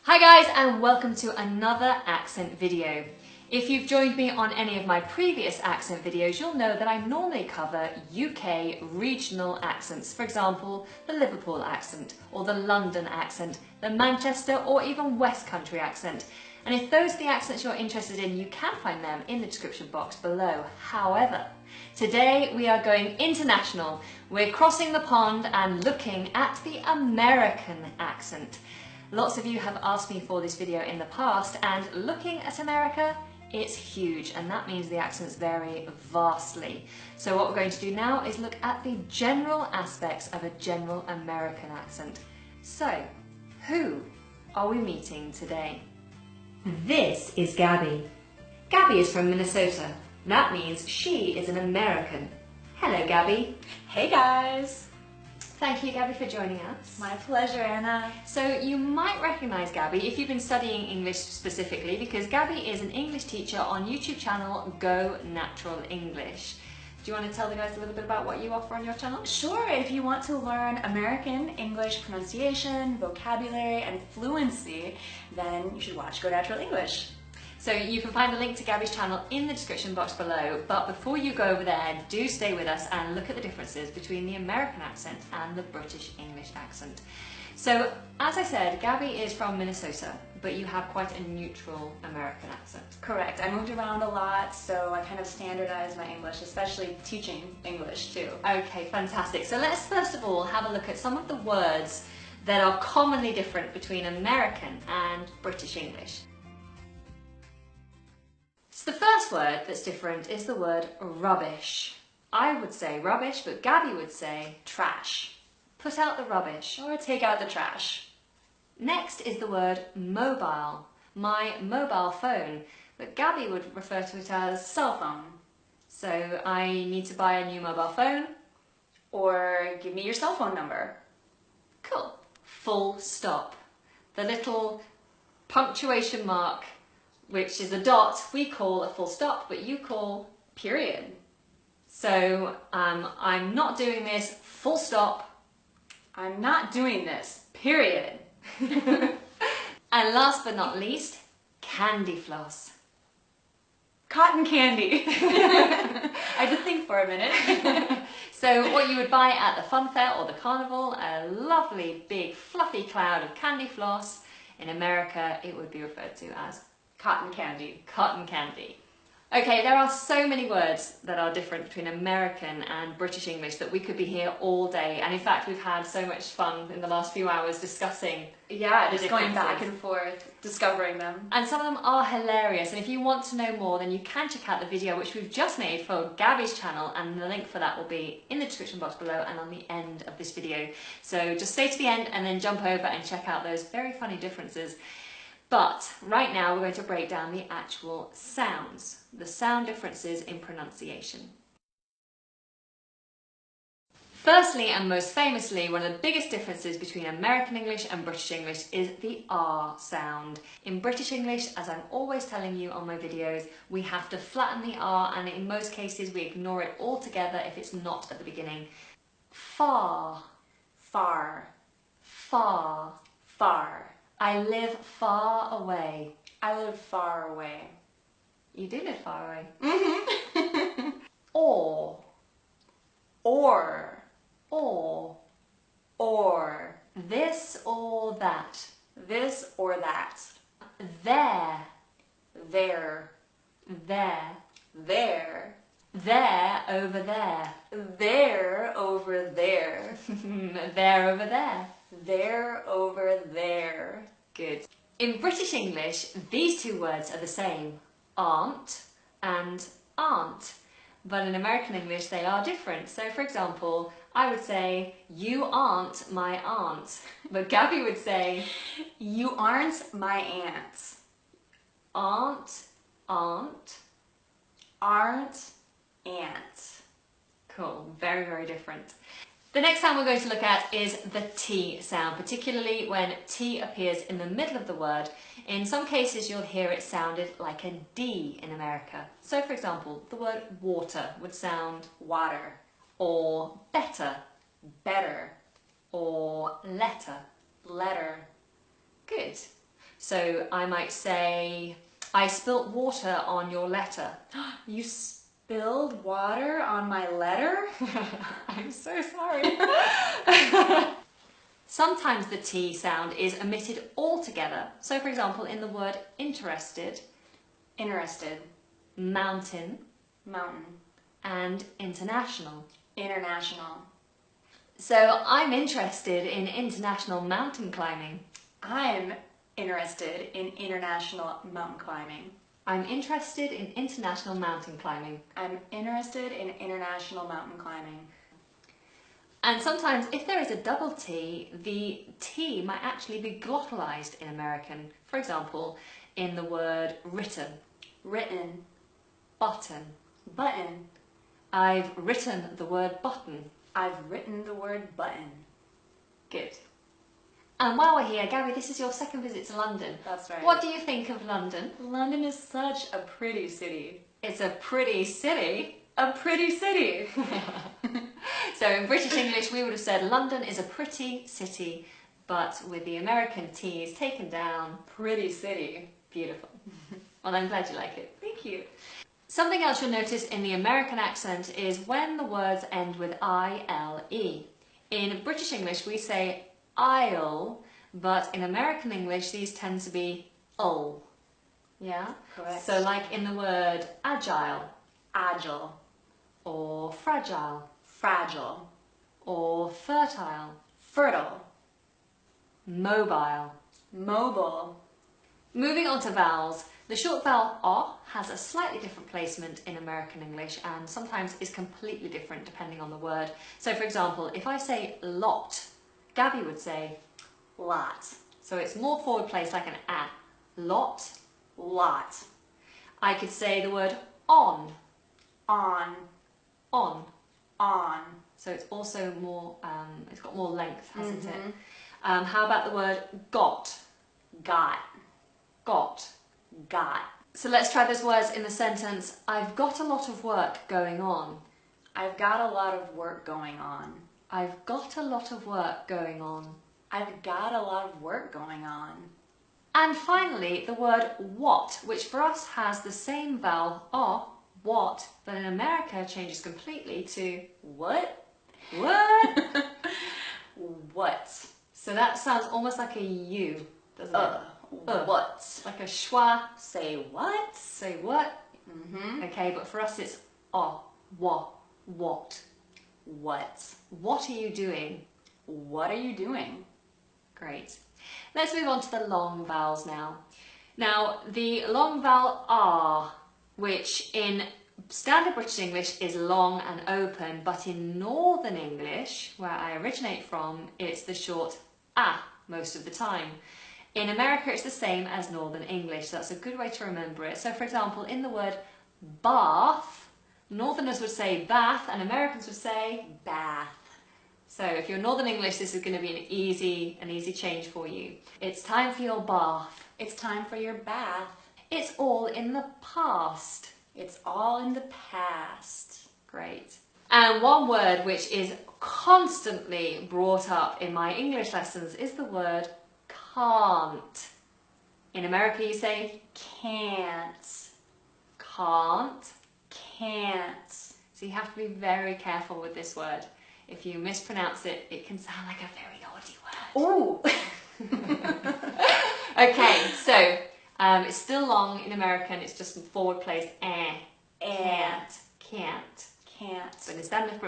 Hi guys, and welcome to another accent video. If you've joined me on any of my previous accent videos, you'll know that I normally cover UK regional accents. For example, the Liverpool accent, or the London accent, the Manchester or even West Country accent. And if those are the accents you're interested in, you can find them in the description box below. However, today we are going international. We're crossing the pond and looking at the American accent. Lots of you have asked me for this video in the past, and looking at America, it's huge, and that means the accents vary vastly. So what we're going to do now is look at the general aspects of a general American accent. So, who are we meeting today? This is Gabby. Gabby is from Minnesota. That means she is an American. Hello, Gabby. Hey guys! Thank you, Gabby, for joining us. My pleasure, Anna. So you might recognise Gabby if you've been studying English specifically, because Gabby is an English teacher on YouTube channel Go Natural English. Do you want to tell the guys a little bit about what you offer on your channel? Sure, if you want to learn American English pronunciation, vocabulary, and fluency, then you should watch Go Natural English. So you can find the link to Gabby's channel in the description box below, but before you go over there, do stay with us and look at the differences between the American accent and the British English accent. So, as I said, Gabby is from Minnesota, but you have quite a neutral American accent. Correct. I moved around a lot, so I kind of standardized my English, especially teaching English too. Okay, fantastic. So let's first of all have a look at some of the words that are commonly different between American and British English. So the first word that's different is the word rubbish. I would say rubbish, but Gabby would say Trash. put out the rubbish. Or take out the trash. Next is the word mobile, my mobile phone, but Gabby would refer to it as Cell phone. so I need to buy a new mobile phone. Or give me your cell phone number. Cool. Full stop. The little punctuation mark, which is a dot, we call a full stop, but you call period. So I'm not doing this, full stop. I'm not doing this. Period. And last but not least, candy floss. Cotton candy. I had to think for a minute. So what you would buy at the fun fair or the carnival, a lovely big fluffy cloud of candy floss. In America, it would be referred to as Cotton candy. cotton candy. Okay, there are so many words that are different between American and British English that we could be here all day. And in fact, we've had so much fun in the last few hours discussing. Yeah, just going back differences. and forth, discovering them. And some of them are hilarious. And if you want to know more, then you can check out the video which we've just made for Gabby's channel. And the link for that will be in the description box below and on the end of this video. So just stay to the end and then jump over and check out those very funny differences. But right now we're going to break down the actual sounds, the sound differences in pronunciation. Firstly and most famously, one of the biggest differences between American English and British English is the R sound. In British English, as I'm always telling you on my videos, we have to flatten the R, and in most cases we ignore it altogether if it's not at the beginning. Far, Far. far. Far. I live far away. I live far away. You do live far away. Mm-hmm. Or, Or. or, this or that. This or that. There, There. there, There. there, over there. There over there. There, over there. There over there. Good. In British English, these two words are the same, aunt and aunt. But in American English, they are different. So for example, I would say, you aren't my aunt. But Gabby would say, You aren't my aunt. aunt, aunt. Aren't aunt. Cool, very, very different. The next sound we're going to look at is the T sound, particularly when T appears in the middle of the word. In some cases you'll hear it sounded like a D in America. So for example, the word water would sound Water. or better Better. or letter. Letter. Good. So I might say, I spilt water on your letter. You spilled water on my letter? I'm so sorry. Sometimes the T sound is omitted altogether. So for example, in the word interested, Interested. mountain, Mountain. and international. International. So I'm interested in international mountain climbing. I'm interested in international mountain climbing. I'm interested in international mountain climbing. I'm interested in international mountain climbing. And sometimes if there is a double T, the T might actually be glottalized in American. For example, in the word written, Written. button. Button. I've written the word button. I've written the word button. Good. And while we're here, Gabby, this is your second visit to London. That's right. What do you think of London? London is such a pretty city. It's a pretty city. A pretty city. So in British English, we would have said London is a pretty city, but with the American T's taken down, Pretty city. beautiful. Well, I'm glad you like it. Thank you. Something else you'll notice in the American accent is when the words end with I-L-E. In British English, we say I'll, but in American English, these tend to be ul. Yeah? Correct. So like in the word agile, Agile. or fragile, Fragile. or fertile, Fertile. mobile. Mobile. Moving on to vowels, the short vowel O has a slightly different placement in American English and sometimes is completely different depending on the word. So for example, if I say lot, Gabby would say Lot. so it's more forward placed like an A. Lot. Lot. I could say the word on. On. On. On. So it's also more, it's got more length, hasn't it? How about the word got? Got. Got. Got. So let's try those words in the sentence. I've got a lot of work going on. I've got a lot of work going on. I've got a lot of work going on. I've got a lot of work going on. And finally, the word what, which for us has the same vowel O, what, but in America changes completely to What? what? What? So that sounds almost like a U, doesn't it? What? Like a schwa. Say what? Say what? Mm-hmm. Okay, but for us it's O, what. What? What are you doing? What are you doing? Great. Let's move on to the long vowels now. Now, the long vowel R, which in standard British English is long and open, but in Northern English, where I originate from, it's the short A most of the time. In America, it's the same as Northern English, so that's a good way to remember it. So, for example, in the word bath, Northerners would say bath and Americans would say Bath. so if you're Northern English, this is going to be an easy change for you. It's time for your bath. It's time for your bath. It's all in the past. It's all in the past. Great. And one word which is constantly brought up in my English lessons is the word can't. In America you say Can't. can't. Can't. So you have to be very careful with this word. If you mispronounce it, it can sound like a very naughty word. Ooh. Okay, so it's still long in American, it's just forward placed can't. Can't. But in standard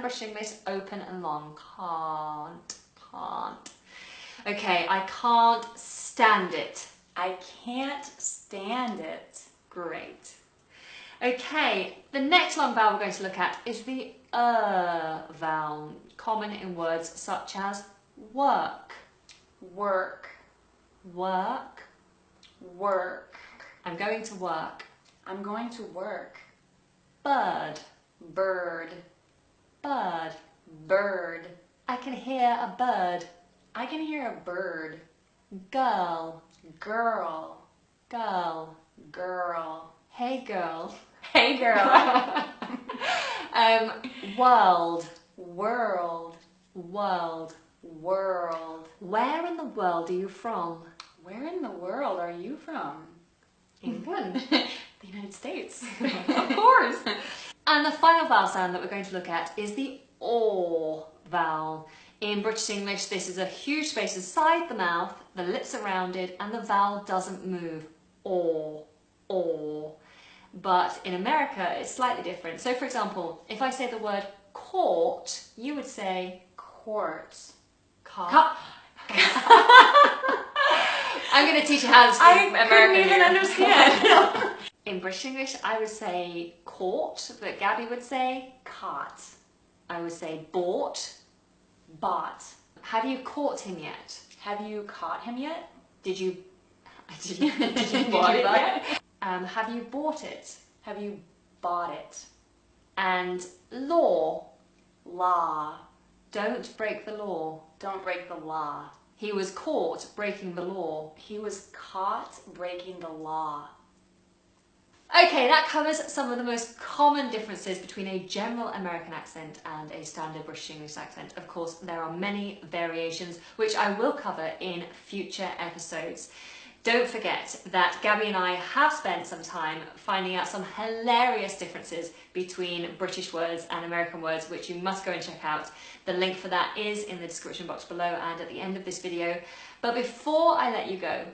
British English, open and long, can't. Okay, I can't stand it. I can't stand it. Great. Okay, the next long vowel we're going to look at is the vowel, common in words such as work. Work. Work. Work. I'm going to work. I'm going to work. Bird. Bird. Bird. Bird. I can hear a bird. I can hear a bird. Girl. Girl. Girl. Girl. Hey girl. Hey girl. World. World. World. World. Where in the world are you from? Where in the world you from? England. The United States. Of course. And the final vowel sound that we're going to look at is the OR vowel. In British English, this is a huge space inside the mouth, the lips are rounded, and the vowel doesn't move. OR, OR. But in America, it's slightly different. So for example, if I say the word court, you would say Court. I'm going to teach you how to speak American. I couldn't even understand. In British English, I would say court, but Gabby would say Caught. I would say bought. Bought. Have you caught him yet? Have you caught him yet? Did you bought Bought it it yet? yet? Have you bought it? Have you bought it? And law. Law. Don't break the law. Don't break the law. He was caught breaking the law. He was caught breaking the law. Okay, that covers some of the most common differences between a general American accent and a standard British English accent. Of course, there are many variations, which I will cover in future episodes. Don't forget that Gabby and I have spent some time finding out some hilarious differences between British words and American words, which you must go and check out. The link for that is in the description box below and at the end of this video. But before I let you go,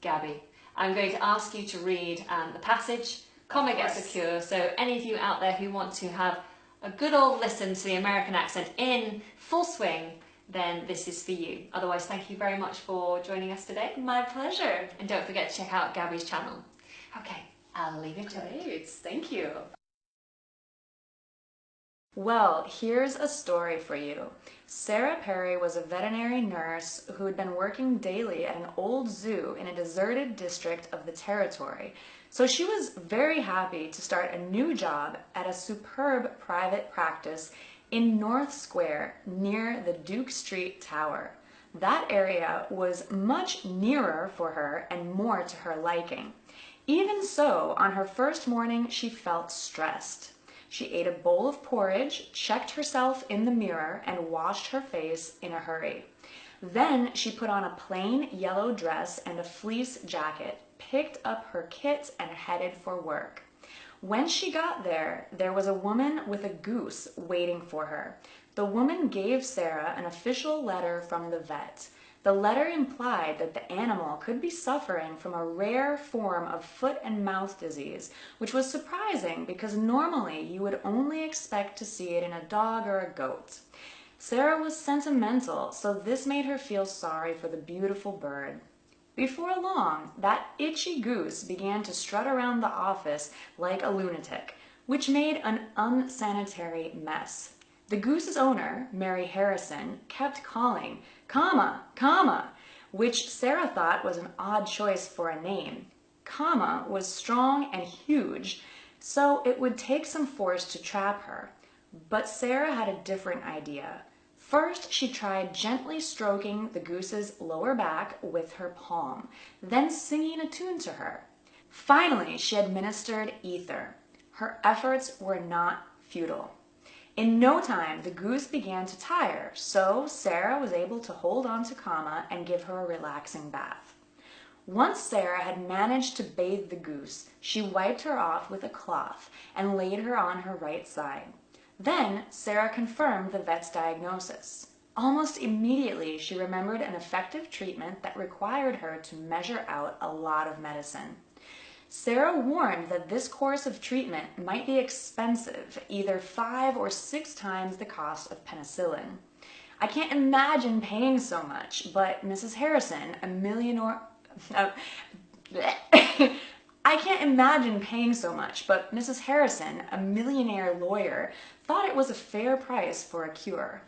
Gabby, I'm going to ask you to read the passage, Comma Get Secure. So any of you out there who want to have a good old listen to the American accent in full swing, then this is for you. Otherwise, thank you very much for joining us today. My pleasure. And don't forget to check out Gabby's channel. Okay, I'll leave it to it. Great, thank you. Well, here's a story for you. Sarah Perry was a veterinary nurse who had been working daily at an old zoo in a deserted district of the territory. So she was very happy to start a new job at a superb private practice in North Square near the Duke Street Tower. That area was much nearer for her and more to her liking. Even so, on her first morning, she felt stressed. She ate a bowl of porridge, checked herself in the mirror, and washed her face in a hurry. Then she put on a plain yellow dress and a fleece jacket, picked up her kit, and headed for work. When she got there, there was a woman with a goose waiting for her. The woman gave Sarah an official letter from the vet. The letter implied that the animal could be suffering from a rare form of foot and mouth disease, which was surprising because normally you would only expect to see it in a dog or a goat. Sarah was sentimental, so this made her feel sorry for the beautiful bird. Before long, that itchy goose began to strut around the office like a lunatic, which made an unsanitary mess. The goose's owner, Mary Harrison, kept calling, "Comma, comma," which Sarah thought was an odd choice for a name. Comma was strong and huge, so it would take some force to trap her. But Sarah had a different idea. First, she tried gently stroking the goose's lower back with her palm, then singing a tune to her. Finally, she administered ether. Her efforts were not futile. In no time, the goose began to tire, so Sarah was able to hold on to Comma and give her a relaxing bath. Once Sarah had managed to bathe the goose, she wiped her off with a cloth and laid her on her right side. Then Sarah confirmed the vet's diagnosis. Almost immediately, she remembered an effective treatment that required her to measure out a lot of medicine. Sarah warned that this course of treatment might be expensive, either 5 or 6 times the cost of penicillin. I can't imagine paying so much, but Mrs. Harrison, Mrs. Harrison, a millionaire lawyer, thought it was a fair price for a cure.